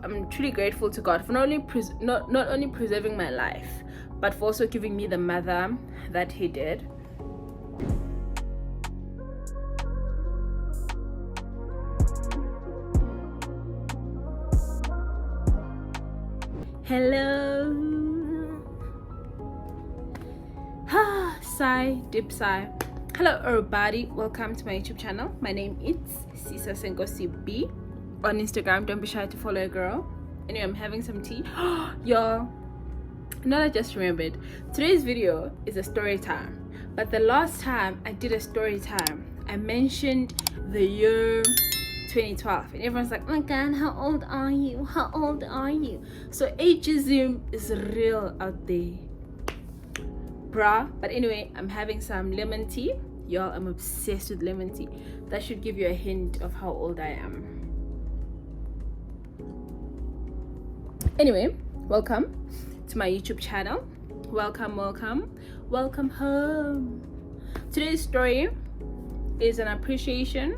I'm truly grateful to God for not only preserving my life, but for also giving me the mother that He did. Hello. Sigh, deep sigh. Hello everybody, welcome to my YouTube channel. My name is Sisa Sengosi B. On Instagram, don't be shy to follow a girl. Anyway, I'm having some tea. Y'all, now I just remembered, today's video is a story time. But the last time I did a story time, I mentioned the year 2012 and everyone's like, oh my god, how old are you? How old are you? So ageism is real out there, bruh. But anyway, I'm having some lemon tea. Y'all, I'm obsessed with lemon tea. That should give you a hint of how old I am. Anyway, welcome to my YouTube channel. Welcome home. Today's story is an appreciation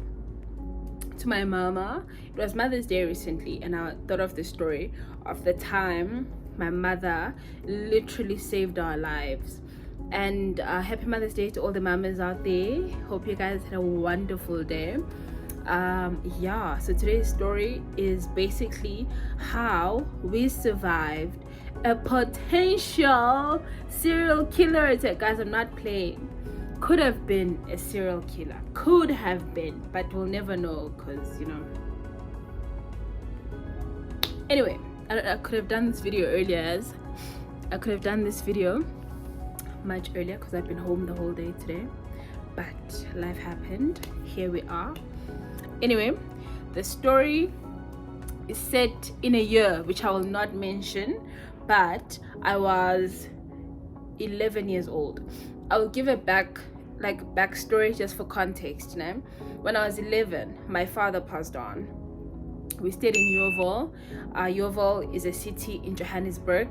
to my mama. It was Mother's Day recently, and I thought of the story of the time my mother literally saved our lives. And happy Mother's Day to all the mamas out there. Hope you guys had a wonderful day. Yeah, so today's story is basically how we survived a potential serial killer attack. Guys, I'm not playing. Could have been a serial killer, could have been, but we'll never know, because you know. Anyway, I could have done this video earlier. I could have done this video much earlier because I've been home the whole day today, but life happened. Here we are. Anyway, the story is set in a year which I will not mention, but I was 11 years old. I will give a backstory just for context. You know, when I was 11, my father passed on. We stayed in Yeovil. Yeovil is a city in Johannesburg.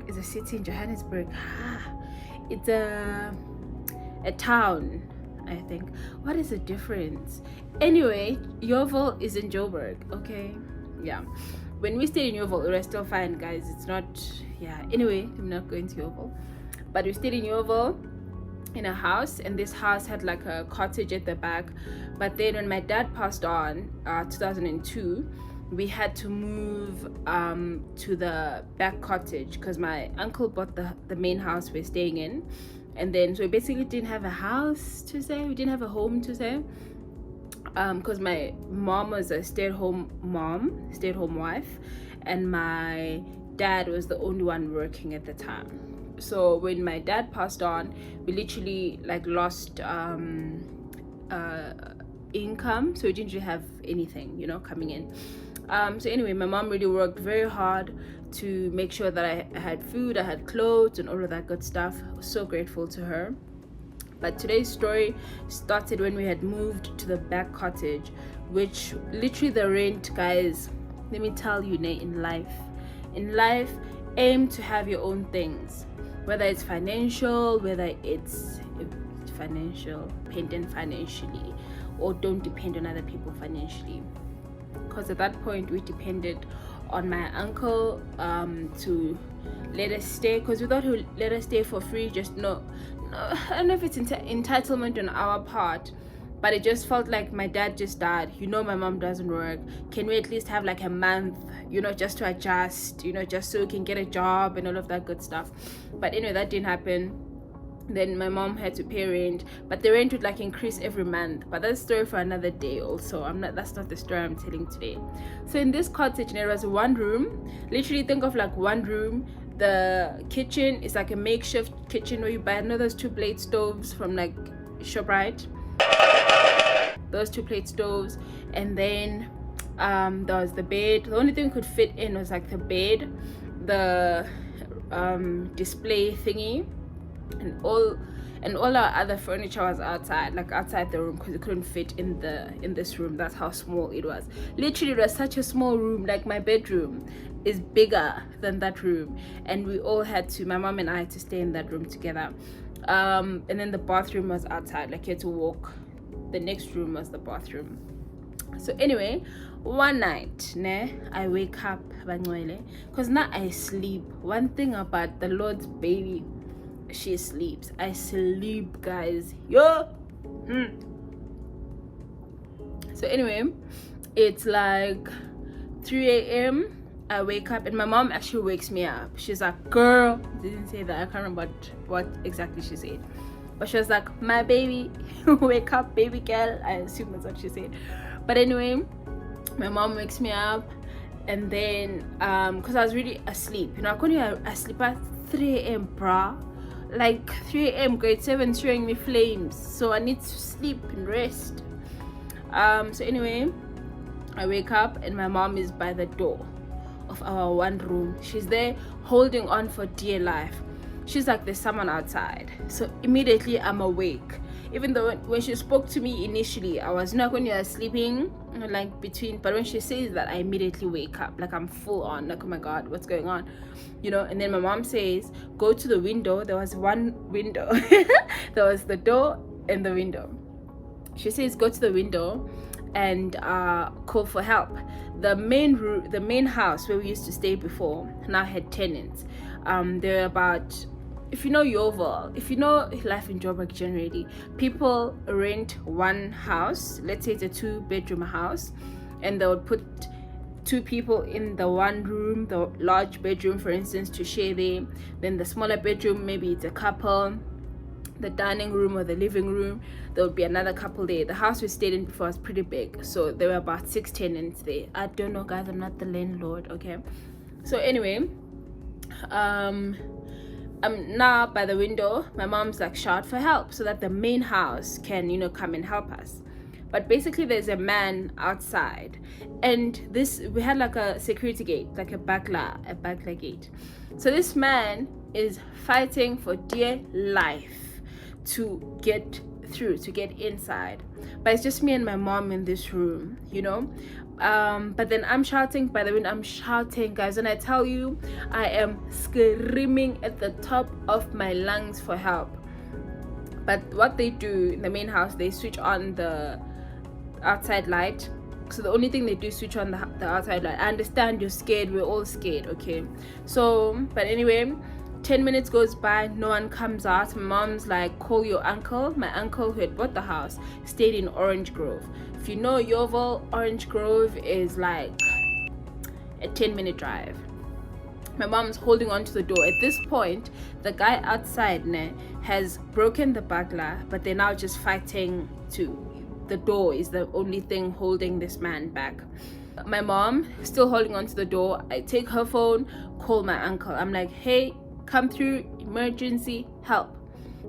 It's a town, I think. What is the difference? Anyway, Yeovil is in Joburg. Okay, yeah. When we stayed in Yeovil, it was still fine, guys. It's not, yeah. Anyway, I'm not going to Yeovil, but we stayed in Yeovil in a house, and this house had like a cottage at the back. But then when my dad passed on, 2002, we had to move to the back cottage because my uncle bought the main house we're staying in. And then so we basically didn't have a house to say, we didn't have a home to say, because my mom was a stay-at-home wife, and my dad was the only one working at the time. So when my dad passed on, we literally like lost income, so we didn't really have anything, you know, coming in. So anyway, my mom really worked very hard to make sure that I had food, I had clothes, and all of that good stuff. I was so grateful to her. But today's story started when we had moved to the back cottage, which literally the rent, guys, let me tell you, in life, aim to have your own things, whether it's financial, whether it's financial, dependent financially, or don't depend on other people financially. Because at that point we depended on my uncle to let us stay, because we thought he would let us stay for free. Just no, I don't know if it's entitlement on our part, but it just felt like my dad just died. You know, my mom doesn't work. Can we at least have like a month, you know, just to adjust, you know, just so we can get a job and all of that good stuff. But anyway, that didn't happen. Then my mom had to pay rent, but the rent would like increase every month. But that's a story for another day also. That's not the story I'm telling today. So in this cottage, there was one room. Literally think of like one room. The kitchen is like a makeshift kitchen where you buy those 2 plate stoves from like ShopRite. Those 2 plate stoves, and then there was the bed. The only thing we could fit in was like the bed, the display thingy, and all our other furniture was outside the room, because it couldn't fit in this room. That's how small it was. Literally, it was such a small room. Like my bedroom is bigger than that room, and we all had to, my mom and I, to stay in that room together. And then the bathroom was outside, like you had to walk. The next room was the bathroom. So anyway, one night, I wake up, because now I sleep. One thing about the Lord's baby, she sleeps. I sleep, guys. Yo. So anyway, it's like 3 a.m. I wake up, and my mom actually wakes me up. She's like, girl, didn't say that, I can't remember what exactly she said, but she was like, my baby, wake up, baby girl. I assume that's what she said. But anyway, my mom wakes me up, and then because I was really asleep, I couldn't asleep at 3 a.m. bruh. Like 3 a.m. grade 7 showing me flames, so I need to sleep and rest. So anyway, I wake up, and my mom is by the door of our one room. She's there holding on for dear life. She's like, there's someone outside. So immediately I'm awake, even though when she spoke to me initially, I was not, when you're sleeping, like between, but when she says that, I immediately wake up, like I'm full on, like, oh my god, what's going on, and then my mom says, go to the window. There was one window. There was the door and the window. She says, go to the window and call for help. The main house where we used to stay before now had tenants. There were about, if you know Yeovil, if you know life in Joburg generally, people rent one house. Let's say it's a 2-bedroom house, and they would put 2 people in the one room, the large bedroom, for instance, to share there. Then the smaller bedroom, maybe it's a couple. The dining room or the living room, there would be another couple there. The house we stayed in before was pretty big, so there were about 6 tenants there. I don't know, guys, I'm not the landlord, okay? So anyway, I'm now by the window. My mom's like, shout for help so that the main house can come and help us. But basically there's a man outside, and we had like a security gate, like a bagla gate. So this man is fighting for dear life to get through, to get inside, but it's just me and my mom in this room, but then I'm shouting by the window. I'm shouting, guys, and I tell you, I am screaming at the top of my lungs for help. But what they do in the main house, they switch on the outside light. So the only thing they do is switch on the outside light. I understand you're scared, we're all scared, okay? So, but anyway, 10 minutes goes by, no one comes out. My mom's like, call your uncle. My uncle, who had bought the house, stayed in Orange Grove. If you know Yeovil, Orange Grove is like a 10-minute drive. My mom's holding on to the door. At this point, the guy outside has broken the bagla, but they're now just fighting the door is the only thing holding this man back. My mom still holding on to the door. I take her phone, call my uncle. I'm like, hey, come through, emergency, help.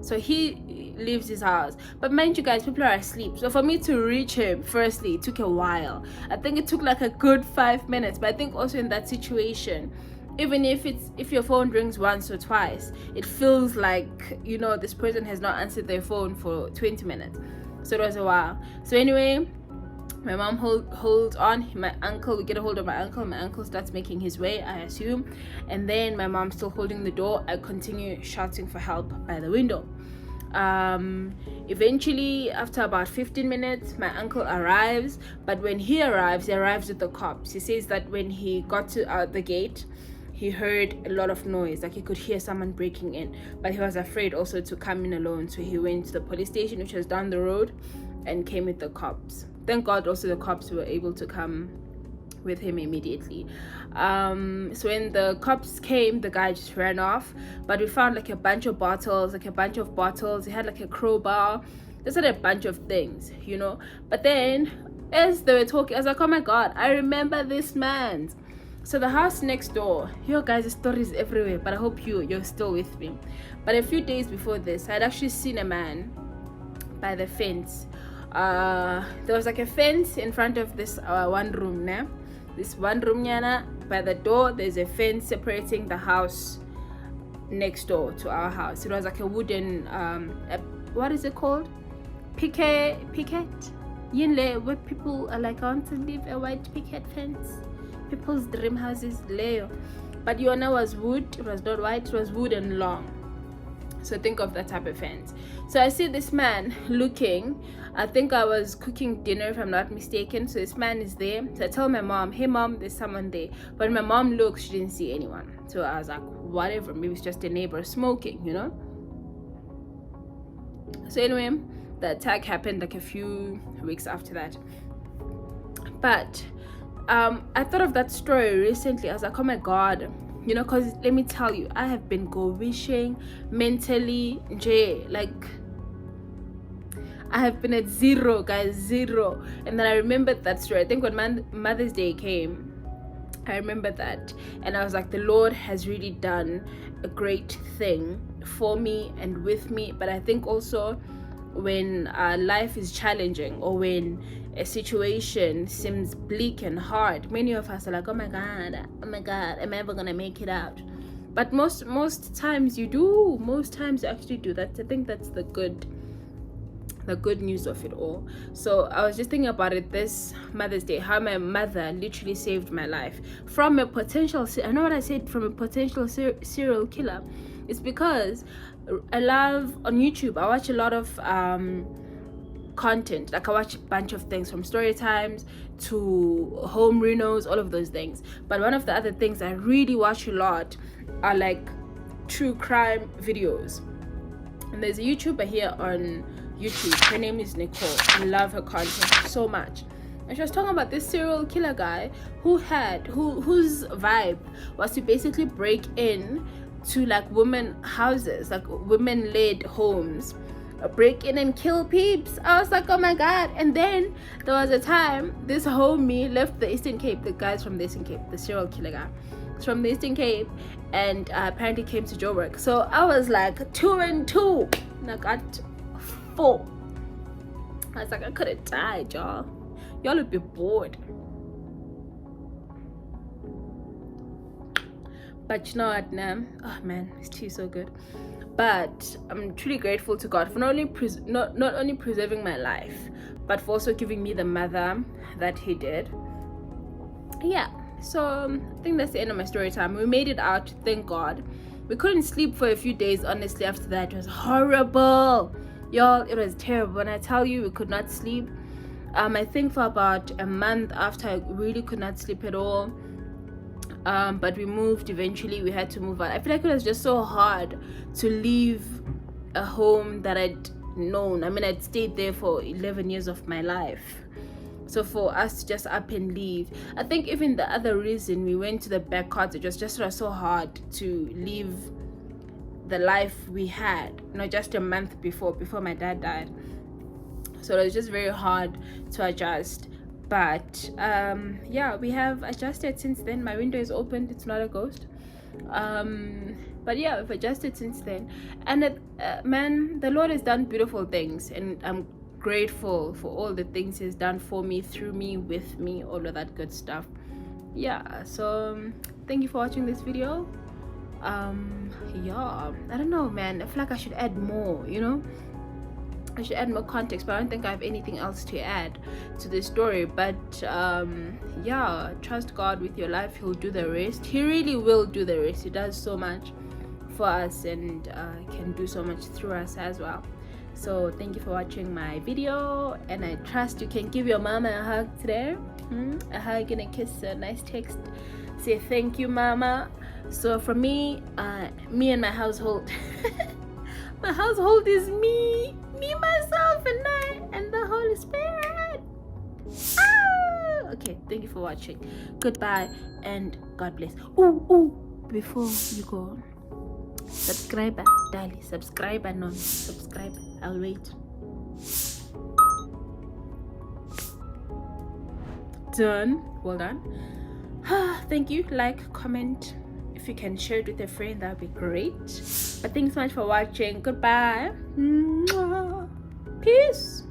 So he leaves his house, but mind you guys, people are asleep. So for me to reach him, firstly, it took a while. I think it took like a good 5 minutes. But I think also in that situation, even if your phone rings once or twice, it feels like this person has not answered their phone for 20 minutes. So it was a while. So anyway, my mom holds on. We get a hold of my uncle. My uncle starts making his way, I assume, and then my mom's still holding the door. I continue shouting for help by the window. Eventually, after about 15 minutes, my uncle arrives. But when he arrives with the cops. He says that when he got to the gate, he heard a lot of noise, like he could hear someone breaking in, but he was afraid also to come in alone. So he went to the police station, which was down the road, and came with the cops. Thank God also the cops were able to come with him immediately. So when the cops came, the guy just ran off, but we found like a bunch of bottles. He had like a crowbar. Just had a bunch of things, But then as they were talking, I was like, oh my God, I remember this man. So the house next door, guys, the stories everywhere, but I hope you're still with me. But a few days before this, I'd actually seen a man by the fence. There was like a fence in front of this one room now. This one room, by the door, there's a fence separating the house next door to our house. It was like a wooden, what is it called? Picket? Yinle, where people are like, I want to leave a white picket fence. People's dream houses, Leo. But Yona was wood. It was not white. It was wood and long. So think of that type of fence. So I see this man looking. I think I was cooking dinner, if I'm not mistaken. So this man is there. So I tell my mom, hey mom, there's someone there. But my mom looks, she didn't see anyone. So I was like, whatever, maybe it's just a neighbor smoking, you know. So anyway, the attack happened like a few weeks after that. But I thought of that story recently. I was like, oh my god, you know, because let me tell you, I have been wishing mentally, like I have been at zero, guys, zero. And then I remembered that story. I think when Mother's Day came, I remember that, and I was like, the Lord has really done a great thing for me and with me. But I think also when life is challenging, or when a situation seems bleak and hard, many of us are like, oh my god, am I ever gonna make it out? But most times you do. Most times you actually do. I think that's the good news of it all. So I was just thinking about it this Mother's Day, how my mother literally saved my life from a potential, I know what I said, from a potential serial killer. It's because I love, on YouTube, I watch a lot of content. Like I watch a bunch of things, from story times to home renos, all of those things. But one of the other things I really watch a lot are like true crime videos. And there's a YouTuber here on YouTube. Her name is Nicole. I love her content so much. And she was talking about this serial killer guy whose vibe was to basically break in to like women houses, like women-led homes, break in and kill peeps. I was like, oh my god. And then there was a time this homie left the Eastern Cape. The guy's from the Eastern Cape, the serial killer guy. It's from the Eastern Cape, and apparently came to Joburg. So I was like 2 and 2, and I got 4. I was like, I could have died, y'all would be bored. But you know what, nah? Oh man, this tea is so good. But I'm truly grateful to God for not only preserving my life, but for also giving me the mother that he did. Yeah, so I think that's the end of my story time. We made it out, thank God. We couldn't sleep for a few days, honestly. After that, it was horrible, y'all. It was terrible. When I tell you we could not sleep, I think for about a month after, I really could not sleep at all. But we moved eventually. We had to move out. I feel like it was just so hard to leave a home that I'd known. I mean, I'd stayed there for 11 years of my life. So for us to just up and leave, I think even the other reason we went to the backwoods, it was just so hard to leave the life we had, just a month before my dad died. So it was just very hard to adjust. But yeah, we have adjusted since then. My window is opened, it's not a ghost. But yeah, we've adjusted since then. And man, the Lord has done beautiful things, and I'm grateful for all the things he's done for me, through me, with me, all of that good stuff. Yeah, so thank you for watching this video. Yeah, I don't know, man, I feel like I should add more, I should add more context, but I don't think I have anything else to add to this story. But yeah, trust God with your life. He'll do the rest. He really will do the rest. He does so much for us, and can do so much through us as well. So thank you for watching my video, and I trust you can give your mama a hug today. A hug and a kiss, a nice text, say thank you, mama. So for me and my household my household is me, myself, and I, and the Holy Spirit. Okay, thank you for watching. Goodbye and God bless. Before you go, subscribe, darling, subscribe and non-subscribe. I'll wait. Done. Well done. Thank you. Like, comment. If you can share it with a friend, that would be great. But thanks so much for watching. Goodbye. Peace.